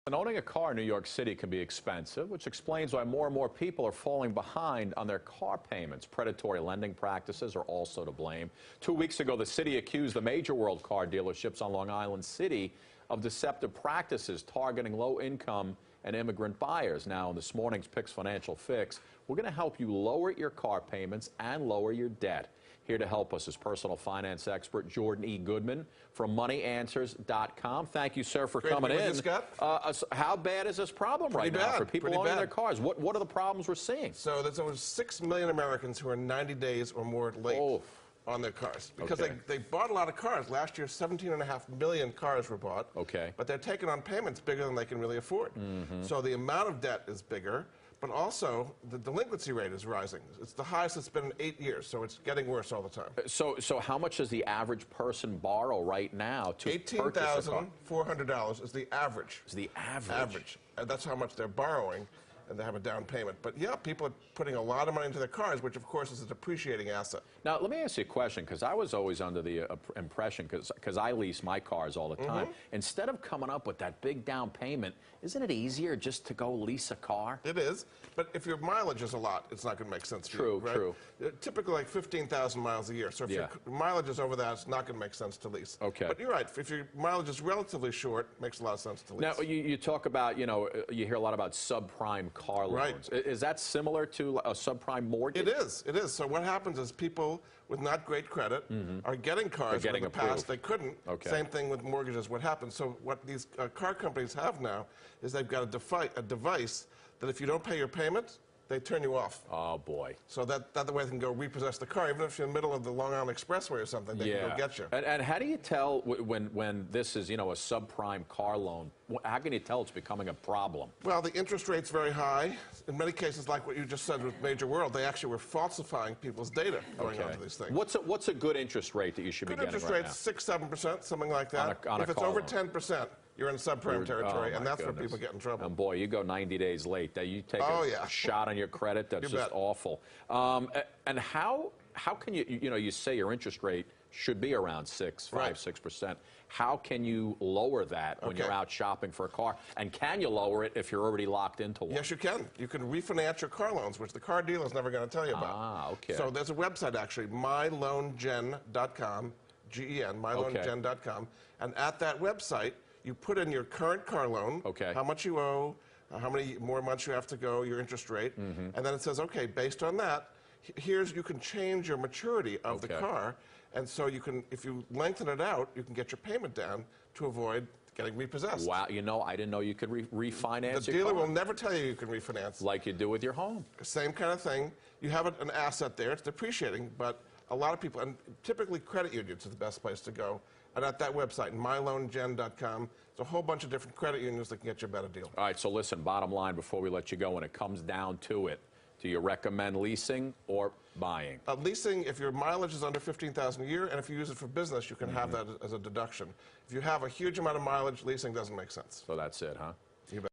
And owning a car in New York City can be expensive, which explains why more and more people are falling behind on their car payments. Predatory lending practices are also to blame. 2 weeks ago, the city accused the major world car dealerships on Long Island City of deceptive practices targeting low-income and immigrant buyers. Now, in this morning's PIX Financial Fix, we're going to help you lower your car payments and lower your debt. Here to help us is personal finance expert Jordan E. Goodman from MoneyAnswers.com. Thank you, sir, for coming in. Scott. How bad is this problem right now for people owning their cars? What are the problems we're seeing? So there's over 6 million Americans who are 90 days or more late on their cars because they bought a lot of cars. Last year, 17.5 million cars were bought. But they're taking on payments bigger than they can really afford. So the amount of debt is bigger. But also, the delinquency rate is rising. It's the highest it's been in 8 years, so it's getting worse all the time. So how much does the average person borrow right now to purchase a car? $18,400 is the average. Is the average? And that's how much they're borrowing, and they have a down payment. But yeah, people are putting a lot of money into their cars, which of course is a depreciating asset. Now, let me ask you a question, because I was always under the impression, because I lease my cars all the time, instead of coming up with that big down payment, isn't it easier just to go lease a car? It is, but if your mileage is a lot, it's not going to make sense to you, right? True. Typically like 15,000 miles a year, so if your mileage is over that, it's not going to make sense to lease. But you're right, if your mileage is relatively short, it makes a lot of sense to lease. Now, you talk about, you hear a lot about subprime car loans. Is that similar to a subprime mortgage? It is. So what happens is people with not great credit are getting cars where in the past they couldn't. Same thing with mortgages. What happens? So what these car companies have now is they've got a device that if you don't pay your payment, they turn you off. Oh, boy. So that way they can go repossess the car. Even if you're in the middle of the Long Island Expressway or something, they can go get you. And how do you tell when this is, a subprime car loan? How can you tell it's becoming a problem? Well, the interest rate's very high. In many cases, like what you just said with Major World, they actually were falsifying people's data going onto these things. What's a good interest rate that you should be getting right now? Good interest rate's 6-7%, something like that. If it's over 10%, you're in subprime territory, and that's where people get in trouble. And boy, you go 90 days late. You take a shot on your credit. That's just awful. And how can you say your interest rate should be around 6%. How can you lower that when you're out shopping for a car? And can you lower it if you're already locked into one? Yes, you can. You can refinance your car loans, which the car dealer is never going to tell you about. So there's a website, actually, myloangen.com, G-E-N, myloangen.com. And at that website, you put in your current car loan, how much you owe, how many more months you have to go, your interest rate, and then it says, okay, based on that, you can change your maturity of the car, and so you can, if you lengthen it out, you can get your payment down to avoid getting repossessed. Wow, I didn't know you could refinance The dealer will never tell you can refinance. Like you do with your home. Same kind of thing. You have an asset there, it's depreciating, but a lot of people, and typically credit unions are the best place to go. And at that website, myloangen.com, there's a whole bunch of different credit unions that can get you a better deal. All right, so listen, bottom line before we let you go, when it comes down to it, do you recommend leasing or buying? Leasing, if your mileage is under 15,000 a year, and if you use it for business, you can have that as a deduction. If you have a huge amount of mileage, leasing doesn't make sense. So that's it, huh? You bet.